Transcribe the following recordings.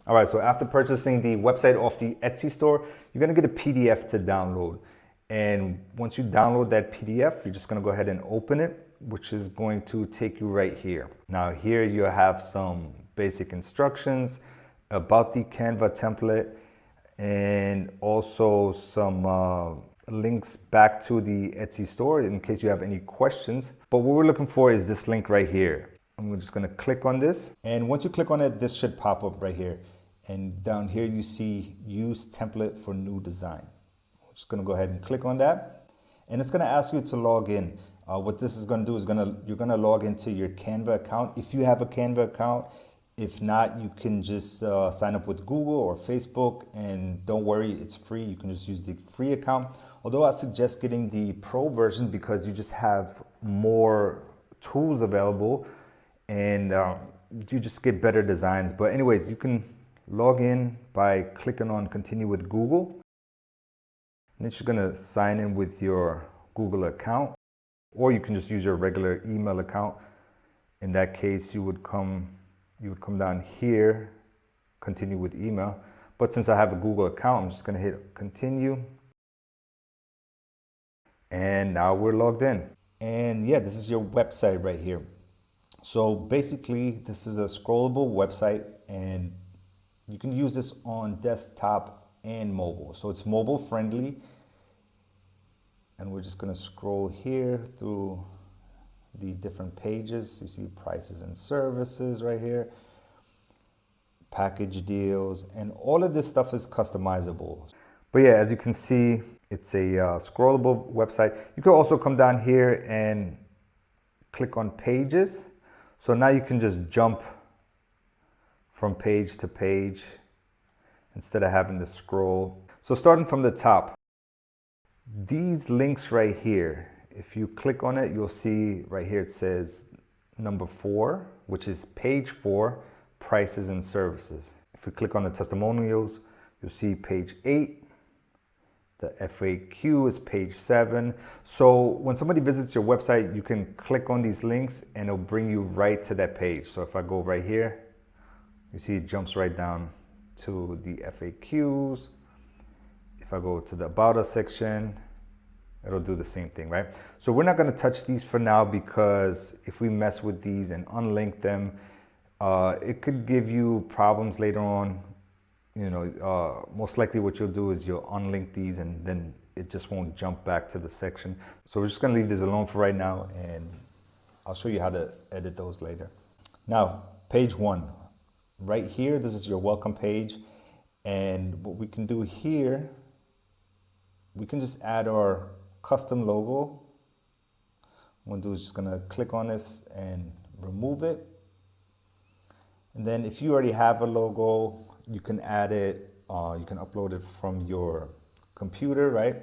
All right, so after purchasing the website off the Etsy store, you're gonna get a PDF to download. And once you download that PDF, you're just gonna go ahead and open it, which is going to take you right here. Now here you have some basic instructions about the Canva template and also some links back to the Etsy store in case you have any questions. But what we're looking for is this link right here. And we're just gonna click on this. And once you click on it, this should pop up right here. And down here you see use template for new design. I'm just gonna go ahead and click on that. And it's gonna ask you to log in. What this is gonna do is you're gonna log into your Canva account. If you have a Canva account, if not, you can just sign up with Google or Facebook, and don't worry, it's free. You can just use the free account. Although I suggest getting the pro version because you just have more tools available and you just get better designs. But anyways, you can log in by clicking on continue with Google. And then you're gonna sign in with your Google account, or you can just use your regular email account. In that case, you would come down here, continue with email. But since I have a Google account, I'm just gonna hit continue. And now we're logged in. And yeah, this is your website right here. So basically, this is a scrollable website and you can use this on desktop and mobile. So it's mobile friendly. And we're just gonna scroll here through the different pages. You see prices and services right here, package deals, and all of this stuff is customizable. But yeah, as you can see, it's a scrollable website. You can also come down here and click on pages. So now you can just jump from page to page instead of having to scroll. So starting from the top, these links right here, if you click on it, you'll see right here it says number 4, which is page 4, prices and services. If we click on the testimonials, you'll see page 8. The FAQ is page 7. So when somebody visits your website, you can click on these links and it'll bring you right to that page. So if I go right here, you see it jumps right down to the FAQs. If I go to the About Us section, it'll do the same thing, right? So we're not gonna touch these for now because if we mess with these and unlink them, it could give you problems later on. You know, most likely what you'll do is you'll unlink these and then it just won't jump back to the section. So we're just gonna leave this alone for right now and I'll show you how to edit those later. Now, page 1, right here, this is your welcome page. And what we can do here, we can just add our custom logo. What I'm gonna do is just gonna click on this and remove it. And then if you already have a logo, you can add it, you can upload it from your computer, right?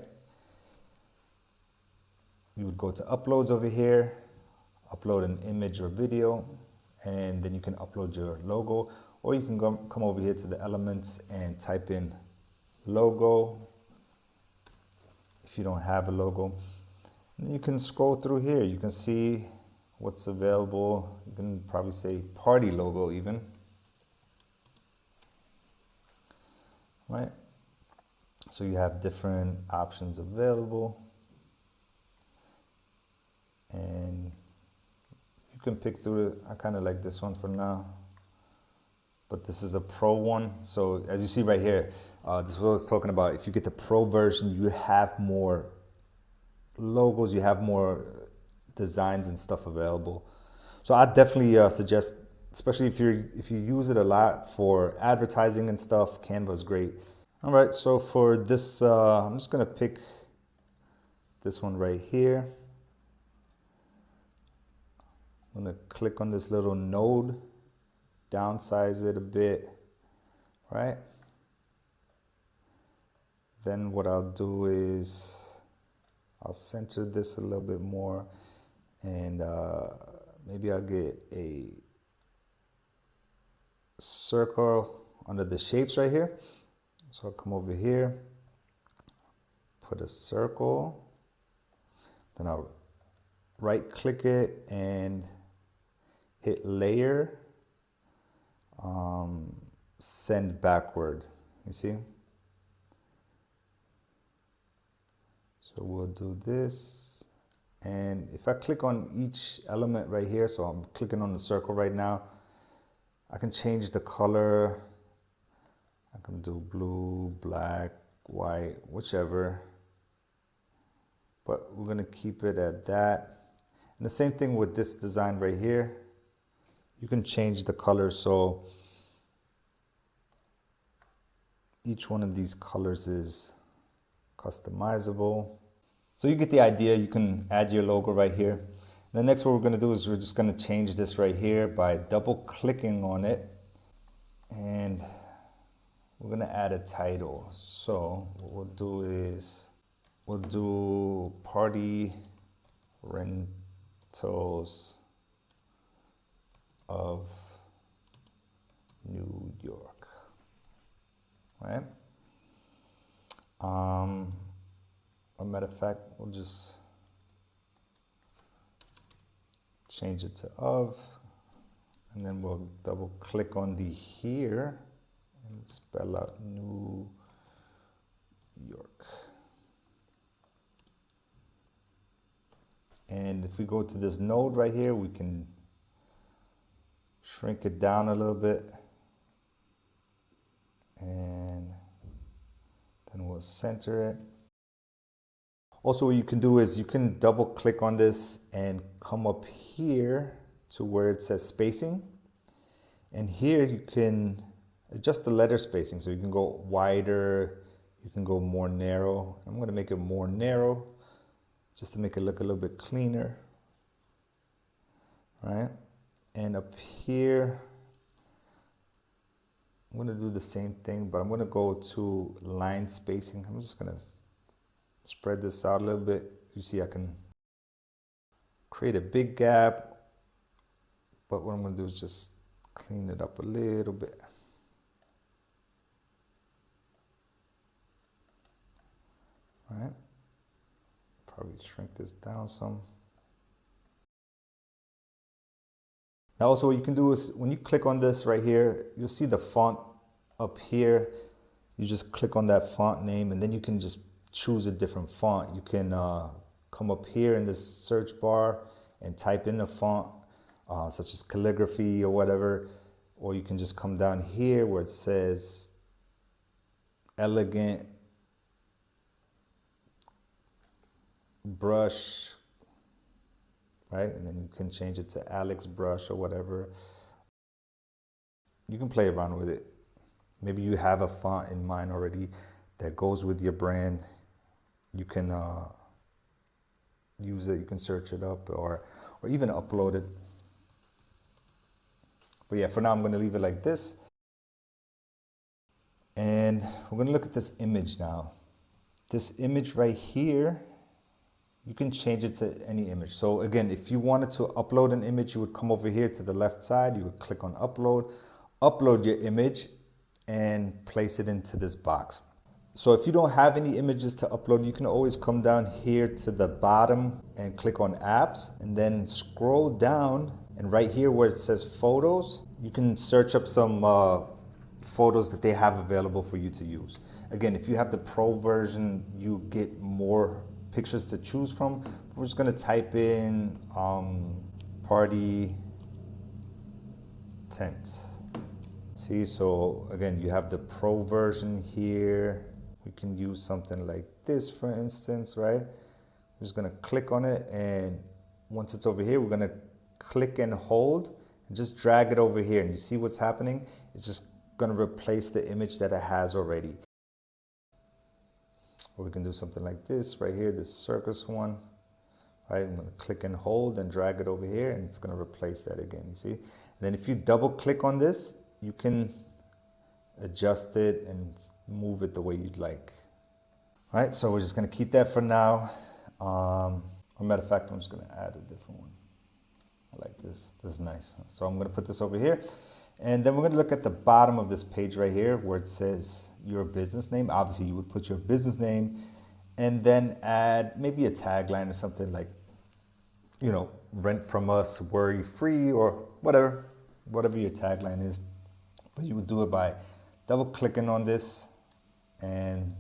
You would go to uploads over here, upload an image or video, and then you can upload your logo, or you can come over here to the elements and type in logo if you don't have a logo. And you can scroll through here. You can see what's available. You can probably say party logo even. Right? So you have different options available. And you can pick through it. I kind of like this one for now. But this is a pro one. So as you see right here, this is what I was talking about. If you get the pro version, you have more logos, you have more designs and stuff available. So I definitely suggest, especially if you use it a lot for advertising and stuff, Canva is great. All right, so for this, I'm just gonna pick this one right here. I'm gonna click on this little node, downsize it a bit, right? Then what I'll do is I'll center this a little bit more and maybe I'll get a circle under the shapes right here. So I'll come over here, put a circle, then I'll right click it and hit layer. send backward. You see? So we'll do this. And if I click on each element right here, so I'm clicking on the circle right now, I can change the color. I can do blue, black, white, whichever. But we're gonna keep it at that. And the same thing with this design right here. You can change the color, so each one of these colors is customizable. So you get the idea. You can add your logo right here. The next what we're gonna do is we're just gonna change this right here by double clicking on it. And we're gonna add a title. So what we'll do is we'll do party rentals of New York, right? As a matter of fact, we'll just change it to of, and then we'll double click on the here and spell out New York. And if we go to this node right here, we can shrink it down a little bit. And then we'll center it. Also, what you can do is you can double click on this and come up here to where it says spacing. And here you can adjust the letter spacing. So you can go wider, you can go more narrow. I'm going to make it more narrow just to make it look a little bit cleaner, right? And up here, I'm going to do the same thing, but I'm going to go to line spacing. I'm just going to spread this out a little bit. You see, I can create a big gap, but what I'm going to do is just clean it up a little bit. All right. Probably shrink this down some. Now also what you can do is when you click on this right here, you'll see the font up here. You just click on that font name and then you can just choose a different font. You can come up here in this search bar and type in a font such as calligraphy or whatever, or you can just come down here where it says elegant brush, right? And then you can change it to Alex brush or whatever. You can play around with it. Maybe you have a font in mind already that goes with your brand. You can use it, you can search it up or even upload it. But yeah, for now I'm going to leave it like this. And we're going to look at this image now. This image right here, you can change it to any image. So again, if you wanted to upload an image, you would come over here to the left side, you would click on upload, upload your image and place it into this box. So if you don't have any images to upload, you can always come down here to the bottom and click on apps and then scroll down, and right here where it says photos, you can search up some photos that they have available for you to use. Again, if you have the pro version, you get more pictures to choose from. We're just going to type in party tent. See, so again, you have the pro version here. We can use something like this, for instance, right? We're just going to click on it, and once it's over here, we're going to click and hold and just drag it over here. And you see what's happening? It's just going to replace the image that it has already. Or we can do something like this right here, this circus one. Right, I'm going to click and hold and drag it over here, and it's going to replace that again, you see? And then if you double click on this, you can adjust it and move it the way you'd like. All right, so we're just going to keep that for now. As a matter of fact, I'm just going to add a different one. I like this. This is nice. So I'm going to put this over here. And then we're going to look at the bottom of this page right here where it says your business name. Obviously, you would put your business name and then add maybe a tagline or something like, you know, rent from us, worry free, or whatever your tagline is. But you would do it by double clicking on this and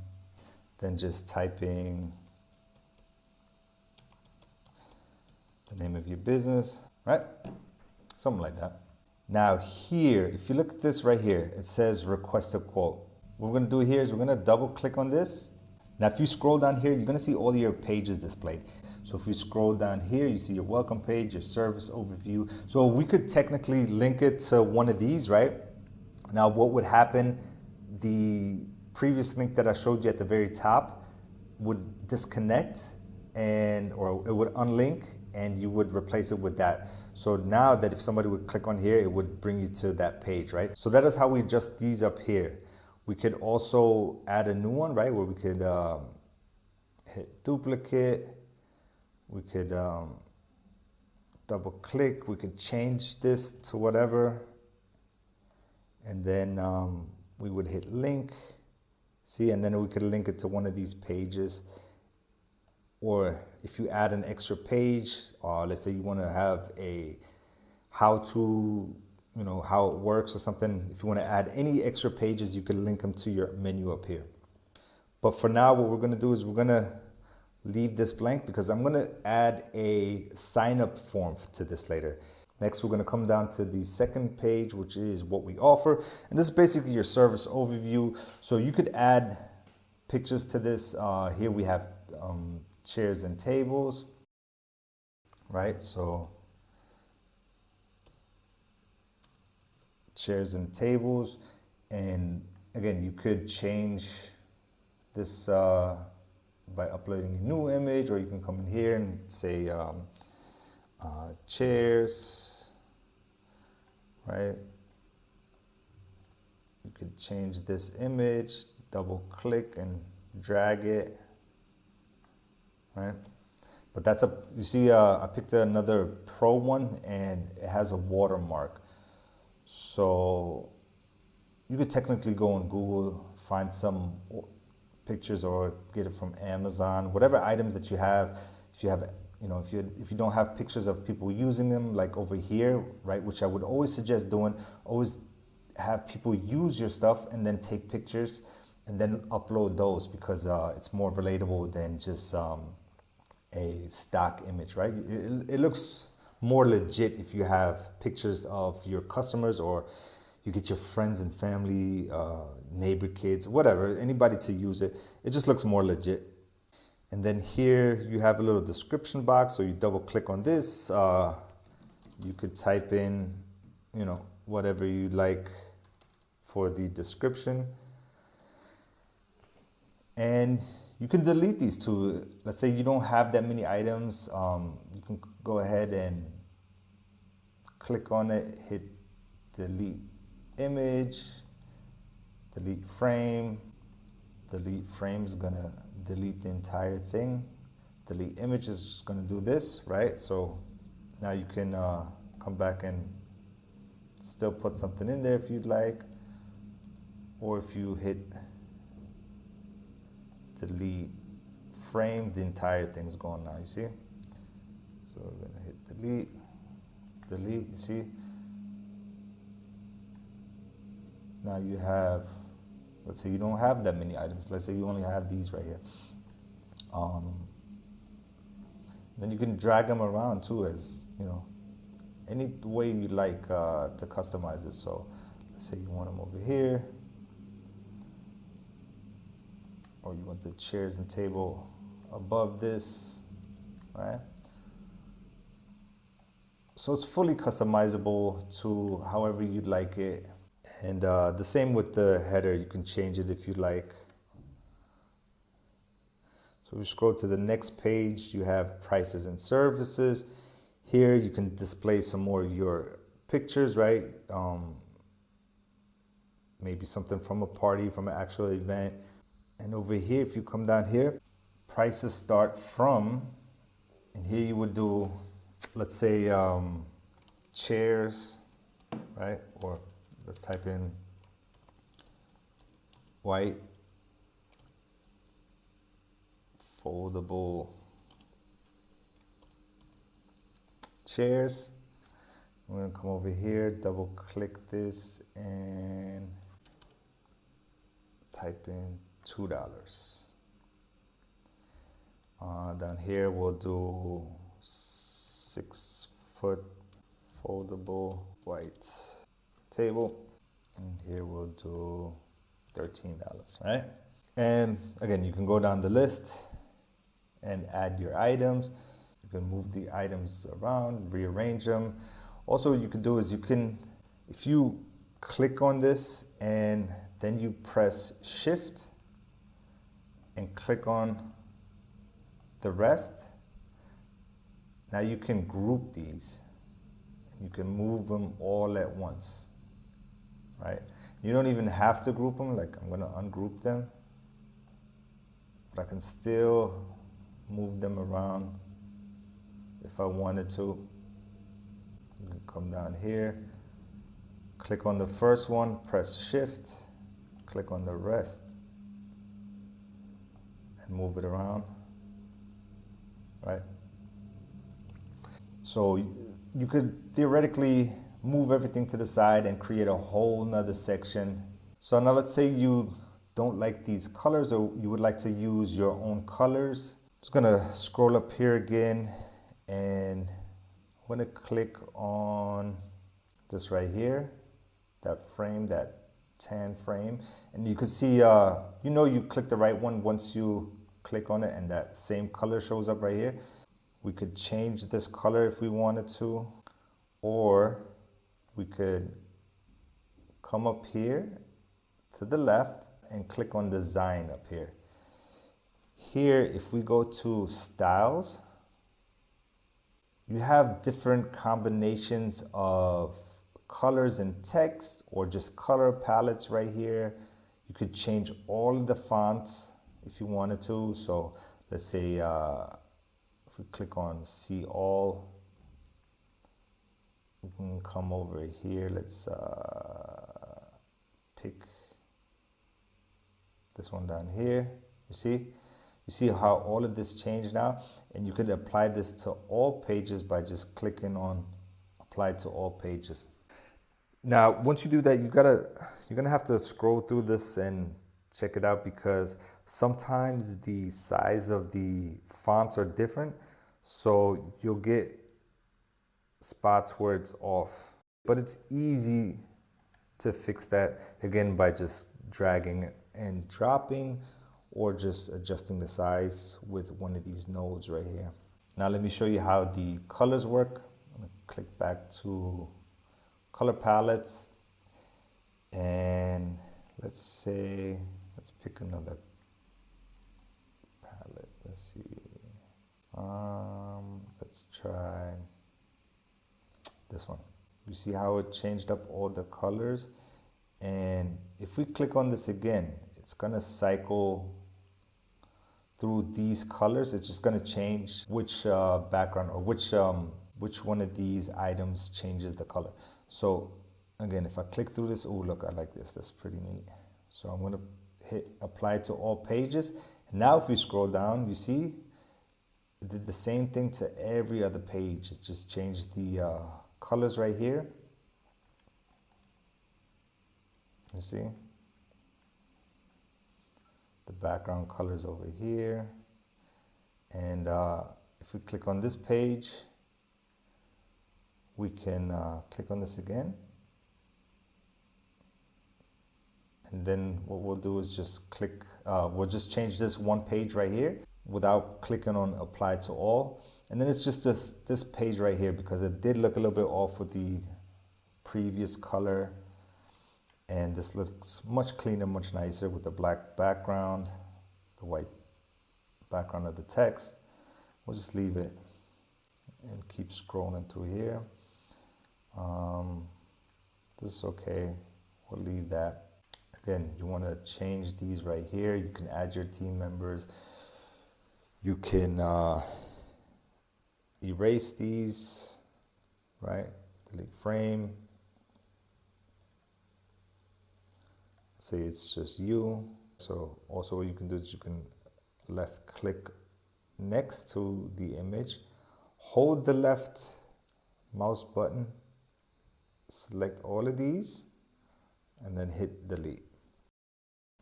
then just typing the name of your business, right? Something like that. Now here, if you look at this right here, it says request a quote. What we're gonna do here is we're gonna double click on this. Now if you scroll down here, you're gonna see all your pages displayed. So if you scroll down here, you see your welcome page, your service overview. So we could technically link it to one of these, right? Now what would happen, the previous link that I showed you at the very top would disconnect or it would unlink and you would replace it with that. So now that if somebody would click on here, it would bring you to that page, right? So that is how we adjust these up here. We could also add a new one, right? Where we could hit duplicate. We could double click. We could change this to whatever. And then we would hit link. See, and then we could link it to one of these pages. Or if you add an extra page, let's say you want to have a how to, how it works or something. If you want to add any extra pages, you can link them to your menu up here. But for now, what we're going to do is we're going to leave this blank because I'm going to add a sign up form to this later. Next, we're going to come down to the second page, which is what we offer. And this is basically your service overview. So you could add pictures to this. Here we have chairs and tables, right? So chairs and tables. And again, you could change this by uploading a new image, or you can come in here and say chairs, right? You could change this image, double click and drag it, right? But that's you see, I picked another pro one and it has a watermark. So you could technically go on Google, find some pictures or get it from Amazon, whatever items that you have. If you have, if you don't have pictures of people using them, like over here, right, which I would always suggest doing, always have people use your stuff and then take pictures and then upload those, because it's more relatable than just a stock image, right? It looks more legit if you have pictures of your customers, or you get your friends and family, neighbor kids, whatever, anybody to use it. It just looks more legit. And then here you have a little description box. So you double click on this. You could type in, whatever you like for the description. And you can delete these too. Let's say you don't have that many items. You can go ahead and click on it, hit delete image, delete frame. Delete frame is gonna delete the entire thing. Delete image is just gonna do this, right? So now you can come back and still put something in there if you'd like, or if you hit delete frame, the entire thing's gone now, you see? So we're gonna hit delete, you see? Now you have, let's say you don't have that many items. Let's say you only have these right here. Then you can drag them around too, as any way you like to customize it. So let's say you want them over here, or you want the chairs and table above this, right? So it's fully customizable to however you'd like it. And the same with the header, you can change it if you like. So if you scroll to the next page, you have prices and services. Here you can display some more of your pictures, right? Maybe something from a party, from an actual event. And over here, if you come down here, prices start from, and here you would do, let's say chairs, right? Or let's type in white foldable chairs. I'm gonna come over here, double click this and type in $2. Down here we'll do 6-foot foldable white table, and here we'll do $13, right? And again, you can go down the list and add your items. You can move the items around, rearrange them. Also, what you can do is if you click on this and then you press shift and click on the rest, now you can group these and you can move them all at once, right? You don't even have to group them. Like, I'm gonna ungroup them, but I can still move them around if I wanted to. You can come down here, click on the first one, press shift, click on the rest, and move it around, right? So you could theoretically move everything to the side and create a whole nother section. So now let's say you don't like these colors, or you would like to use your own colors. I'm just gonna scroll up here again, and I'm gonna click on this right here, that frame, that tan frame. And you can see, you click the right one once you click on it, and that same color shows up right here. We could change this color if we wanted to, or we could come up here to the left and click on design up here. Here, if we go to styles, you have different combinations of colors and text, or just color palettes right here. You could change all of the fonts if you wanted to. So let's say if we click on see all, we can come over here. Let's pick this one down here. You see how all of this changed now? And you could apply this to all pages by just clicking on apply to all pages. Now, once you do that, you're gonna have to scroll through this and check it out, because sometimes the size of the fonts are different. So you'll get spots where it's off, but it's easy to fix that, again, by just dragging and dropping, or just adjusting the size with one of these nodes right here. Now let me show you how the colors work. I'm gonna click back to color palettes, and let's pick another palette. Let's see. Let's try this one. You see how it changed up all the colors? And if we click on this again, it's gonna cycle through these colors. It's just gonna change which background, or which one of these items changes the color. So again, if I click through this, oh look, I like this, that's pretty neat. So I'm gonna hit apply to all pages. And now if we scroll down, you see it did the same thing to every other page. It just changed the colors right here. You see? The background colors over here. And if we click on this page, we can click on this again. And then what we'll do is just click, we'll just change this one page right here without clicking on apply to all. And then it's just this page right here, because it did look a little bit off with the previous color. And this looks much cleaner, much nicer with the black background, the white background of the text. We'll just leave it and keep scrolling through here. This is okay, we'll leave that. Again, you want to change these right here. You can add your team members. You can erase these, right? Delete frame. Say it's just you. So also what you can do is you can left click next to the image, hold the left mouse button select all of these and then hit delete.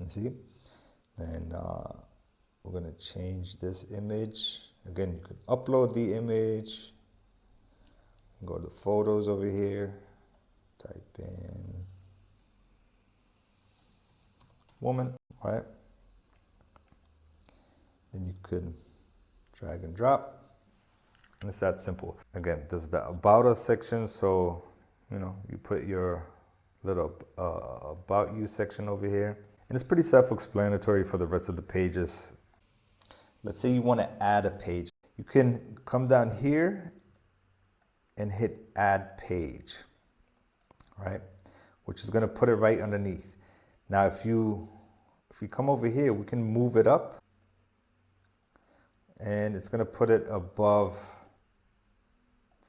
You see? Then we're going to change this image. Again, you can upload the image. Go to photos over here. Type in woman, right? Then you could drag and drop. And it's that simple. Again, this is the About Us section. So, you know, you put your little About You section over here. And it's pretty self-explanatory for the rest of the pages. Let's say you want to add a page. You can come down here and hit Add Page, right? Which is going to put it right underneath. Now, if you come over here, we can move it up. And it's going to put it above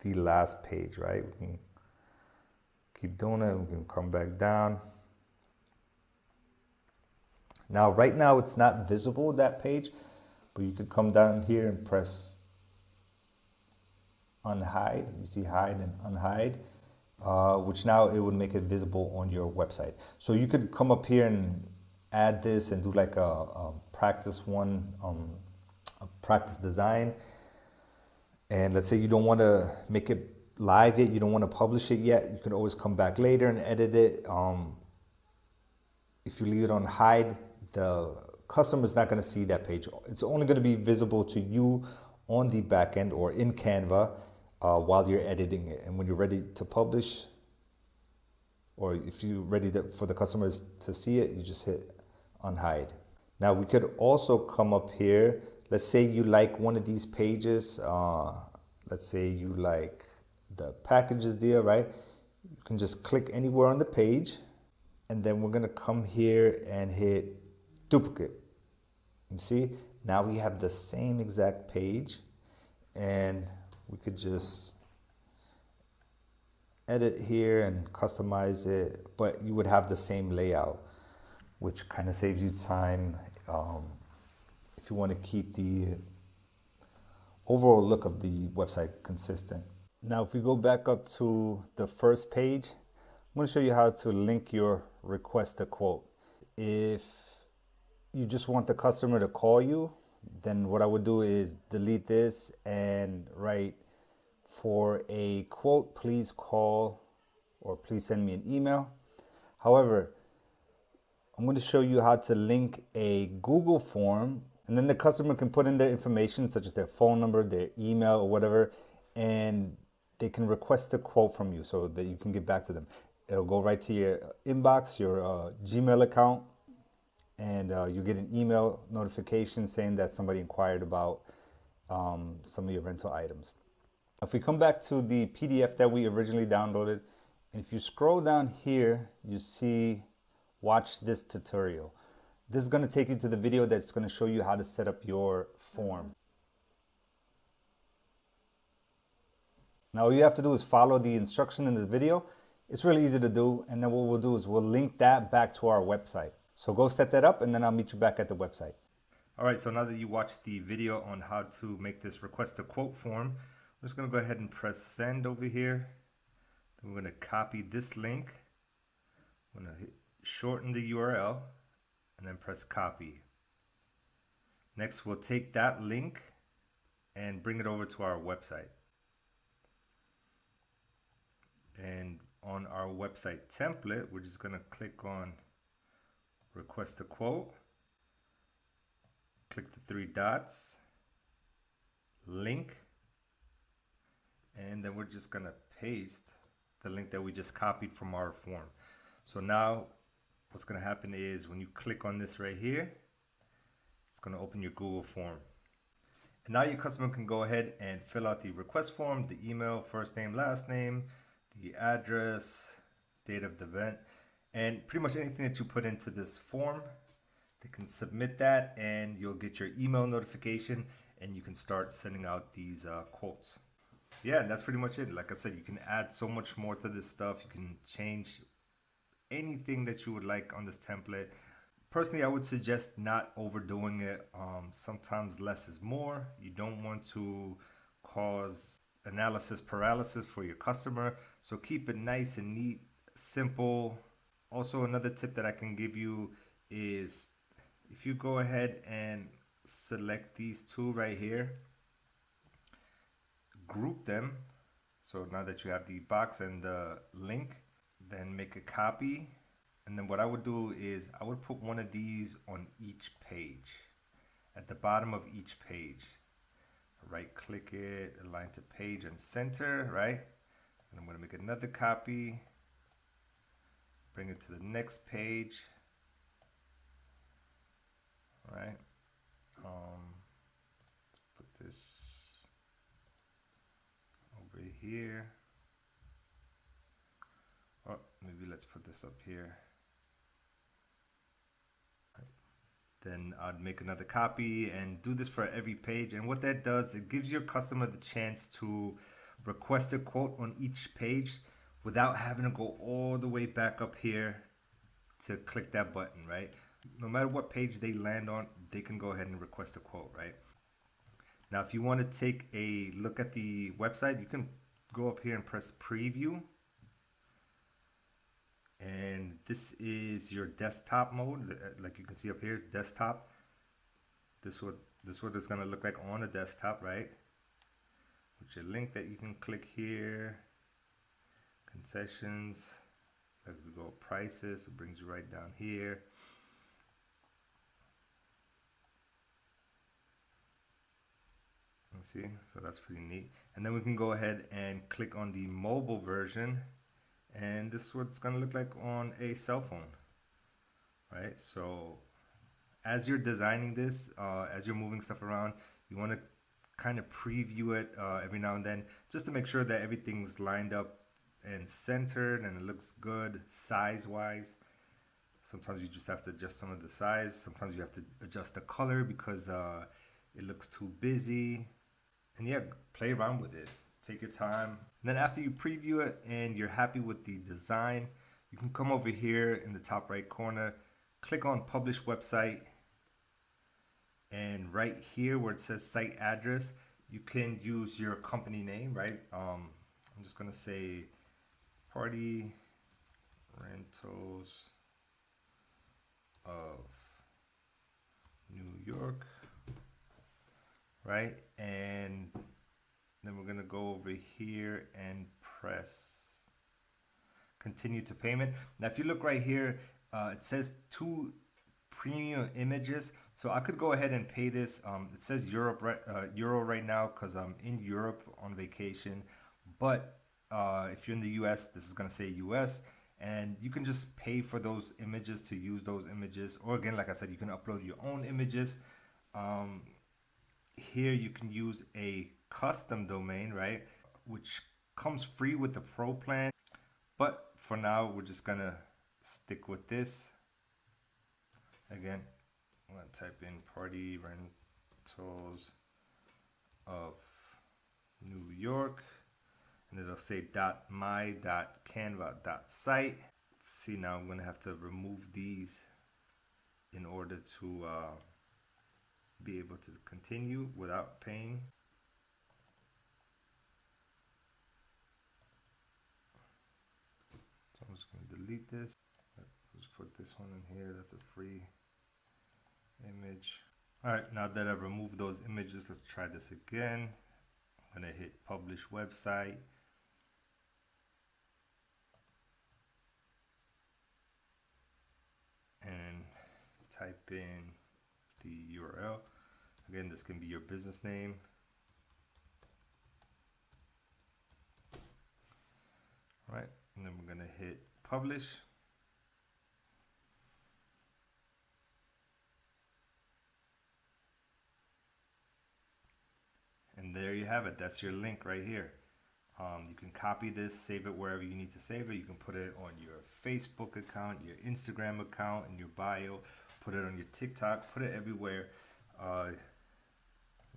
the last page, right? We can keep doing it. We can come back down. Now, right now, it's not visible, that page, but you could come down here and press unhide. You see hide and unhide, which now it would make it visible on your website. So you could come up here and add this and do like a practice one, a practice design. And let's say you don't want to make it live yet, you don't want to publish it yet, you can always come back later and edit it. If you leave it on hide, the customer is not going to see that page. It's only going to be visible to you on the back end or in Canva while you're editing it. And when you're ready to publish, or if you're ready for the customers to see it, you just hit unhide. Now we could also come up here. Let's say you like one of these pages. Let's say you like the packages deal, right? You can just click anywhere on the page. And then we're going to come here and hit duplicate. You see, now we have the same exact page, and we could just edit here and customize it, but you would have the same layout, which kind of saves you time if you want to keep the overall look of the website consistent. Now, if we go back up to the first page, I'm going to show you how to link your request a quote. If you just want the customer to call you, then what I would do is delete this and write, for a quote, please call, or please send me an email. However, I'm going to show you how to link a Google form, and then the customer can put in their information, such as their phone number, their email, or whatever, and they can request a quote from you so that you can get back to them. It'll go right to your inbox, your Gmail account, and you get an email notification saying that somebody inquired about some of your rental items. If we come back to the PDF that we originally downloaded, and if you scroll down here, you see watch this tutorial. This is going to take you to the video that's going to show you how to set up your form. Now all you have to do is follow the instruction in this video. It's really easy to do, and then what we'll do is we'll link that back to our website. So go set that up, and then I'll meet you back at the website. All right, so now that you watched the video on how to make this request a quote form, I'm just going to go ahead and press send over here. Then we're going to copy this link. I'm going to shorten the URL and then press copy. Next, we'll take that link and bring it over to our website. And on our website template, we're just going to click on request a quote, click the three dots, link, and then we're just going to paste the link that we just copied from our form. So now what's going to happen is when you click on this right here, it's going to open your Google form. And now your customer can go ahead and fill out the request form, the email, first name, last name, the address, date of the event, and pretty much anything that you put into this form. They can submit that and you'll get your email notification and you can start sending out these quotes. Yeah, that's pretty much it. Like I said, you can add so much more to this stuff. You can change anything that you would like on this template. Personally, I would suggest not overdoing it. Sometimes less is more. You don't want to cause analysis paralysis for your customer. So keep it nice and neat, simple. Also, another tip that I can give you is if you go ahead and select these two right here, group them. So now that you have the box and the link, then make a copy. And then what I would do is I would put one of these on each page, at the bottom of each page. Right click it, align to page and center, right? And I'm going to make another copy, bring it to the next page, right? Let's put this over here. Or maybe let's put this up here. Then I'd make another copy and do this for every page. And what that does, it gives your customer the chance to request a quote on each page without having to go all the way back up here to click that button, right? No matter what page they land on, they can go ahead and request a quote, right? Now, if you want to take a look at the website, you can go up here and press preview. And this is your desktop mode. Like you can see up here, desktop. This what it's gonna look like on a desktop, right? With your link that you can click here. Concessions. Like we go prices, it brings you right down here. Let's see, so that's pretty neat. And then we can go ahead and click on the mobile version. And this is what it's going to look like on a cell phone, right? So as you're designing this, as you're moving stuff around, you want to kind of preview it every now and then just to make sure that everything's lined up and centered and it looks good size-wise. Sometimes you just have to adjust some of the size. Sometimes you have to adjust the color because it looks too busy. And yeah, play around with it. Take your time. And then after you preview it and you're happy with the design, you can come over here in the top right corner, click on Publish Website. And right here where it says site address, you can use your company name, right? I'm just going to say Party Rentals of New York, right? And then we're gonna go over here and press continue to payment. Now, if you look right here, it says 2 premium images. So I could go ahead and pay this. It says Europe, Euro right now because I'm in Europe on vacation. But if you're in the US, this is gonna say US. And you can just pay for those images to use those images. Or again, like I said, you can upload your own images. Here you can use a custom domain, right? Which comes free with the pro plan. But for now, we're just gonna stick with this. Again, I'm gonna type in Party Rentals of New York. And it'll say .my.canva.site. See, now I'm gonna have to remove these in order to be able to continue without paying. So I'm just going to delete this. Just put this one in here. That's a free image. All right, now that I've removed those images, let's try this again. I'm going to hit Publish Website. And type in the URL. Again, this can be your business name. All right, and then we're gonna hit publish. And there you have it. That's your link right here. You can copy this, save it wherever you need to save it. You can put it on your Facebook account, your Instagram account, in your bio, put it on your TikTok, put it everywhere. I'm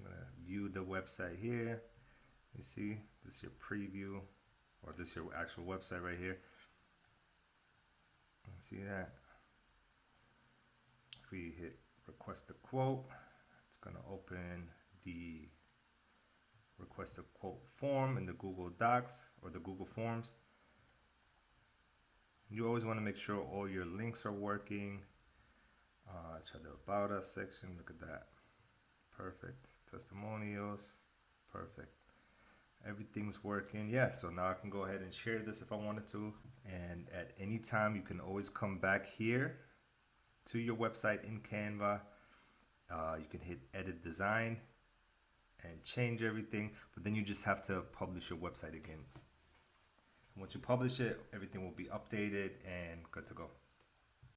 gonna view the website here. You see, this is your preview, or this is your actual website right here. See that? If we hit request a quote, it's gonna open the request a quote form in the Google Docs or the Google Forms. You always want to make sure all your links are working. Let's try the About Us section. Look at that. Perfect. Testimonials. Perfect. Everything's working. Yeah, so now I can go ahead and share this if I wanted to. And at any time, you can always come back here to your website in Canva. You can hit Edit Design and change everything, but then you just have to publish your website again. Once you publish it, everything will be updated and good to go.